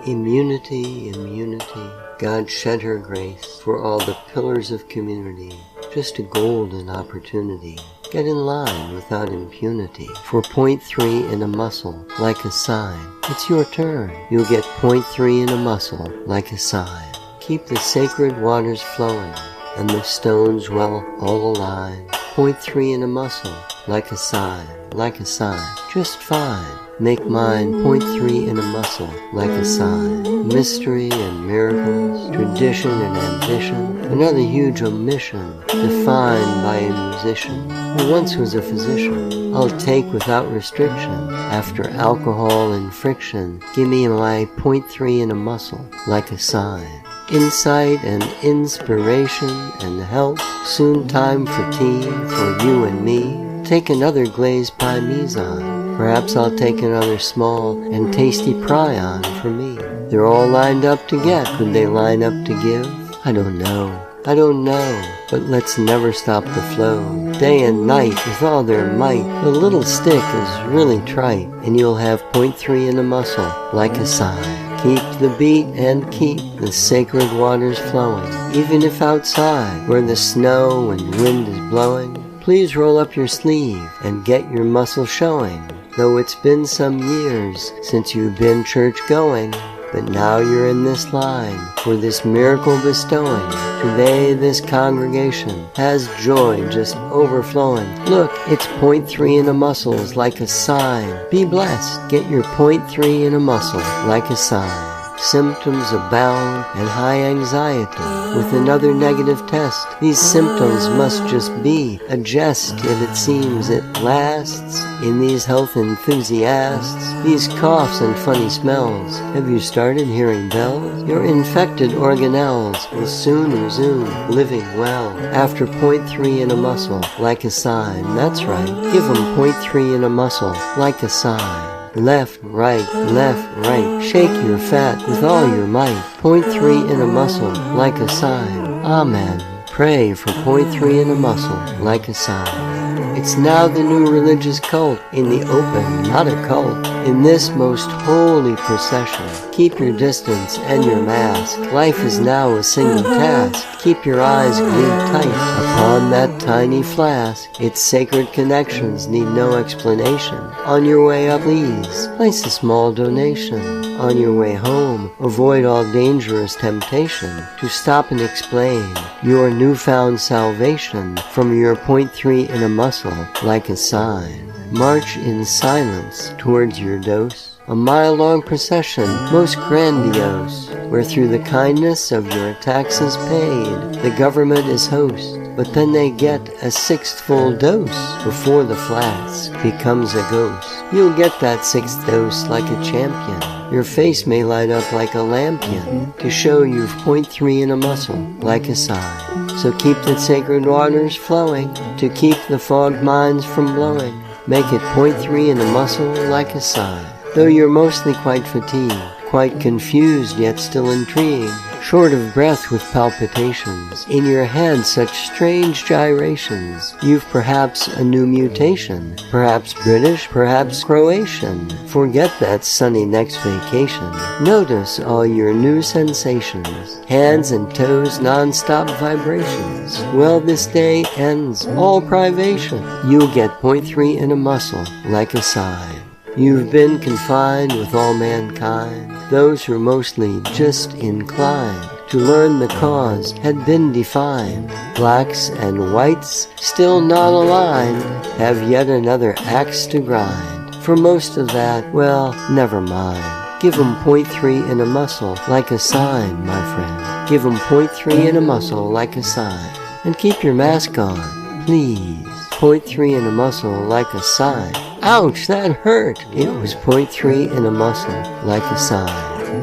Immunity, immunity, God shed her grace for all the pillars of community. Just a golden opportunity. Get in line without impunity. For 0.3 in a muscle, like a sign. It's your turn. You'll get 0.3 in a muscle, like a sign. Keep the sacred waters flowing, and the stones well all aligned. 0.3 in a muscle, like a sign, like a sign. Just fine. Make mine 0.3 in a muscle, like a sign. Mystery and miracles, tradition and ambition, another huge omission, defined by a musician who once was a physician. I'll take without restriction, after alcohol and friction. Give me my 0.3 in a muscle, like a sign. Insight and inspiration and health, soon time for tea for you and me. Take another glazed parmesan. Perhaps I'll take another small and tasty prion for me. They're all lined up to get. Could they line up to give? I don't know. I don't know. But let's never stop the flow. Day and night with all their might. The little stick is really trite, and you'll have 0.3 in a muscle, like a sign. Keep the beat and keep the sacred waters flowing. Even if outside, where the snow and wind is blowing, please roll up your sleeve and get your muscle showing. Though it's been some years since you've been church going, but now you're in this line for this miracle bestowing. Today this congregation has joy just overflowing. Look, it's 0.3 in a muscles, like a sign. Be blessed. Get your 0.3 in a muscle, like a sign. Symptoms abound and high anxiety. With another negative test, these symptoms must just be a jest, yet it seems it lasts. In these health enthusiasts, these coughs and funny smells, have you started hearing bells? Your infected organelles will soon resume living well. After 0.3 in a muscle, like a sign. That's right, give them 0.3 in a muscle, like a sign. Left, right, shake your fat with all your might. 0.3 in a muscle, like a sign. Amen. Pray for 0.3 in a muscle, like a sign. It's now the new religious cult, in the open, not a cult. In this most holy procession, keep your distance and your mask. Life is now a single task. Keep your eyes glued tight upon that tiny flask. Its sacred connections need no explanation. On your way up, please place a small donation. On your way home, avoid all dangerous temptation to stop and explain your newfound salvation from your 0.3 in a muscle, like a sign. March in silence towards your dose, a mile-long procession, most grandiose, where through the kindness of your taxes paid, the government is host. But then they get a sixth full dose before the flask becomes a ghost. You'll get that sixth dose like a champion. Your face may light up like a lampion to show you've 0.3 in a muscle, like a sign. So keep the sacred waters flowing to keep the fogged minds from blowing. Make it 0.3 in a muscle, like a sign. Though you're mostly quite fatigued, quite confused yet still intrigued, short of breath with palpitations, in your head such strange gyrations, you've perhaps a new mutation, perhaps British, perhaps Croatian. Forget that sunny next vacation. Notice all your new sensations, hands and toes non-stop vibrations. Well, this day ends all privation. You'll get 0.3 in a muscle, like a sign. You've been confined with all mankind. Those who are mostly just inclined to learn the cause had been defined. Blacks and whites, still not aligned, have yet another axe to grind. For most of that, well, never mind. Give 'em 0.3 in a muscle, like a sign, my friend. Give 'em 0.3 in a muscle, like a sign. And keep your mask on, please. 0.3 in a muscle, like a sign. Ouch, that hurt! It was 0.3 in a muscle, like a sign.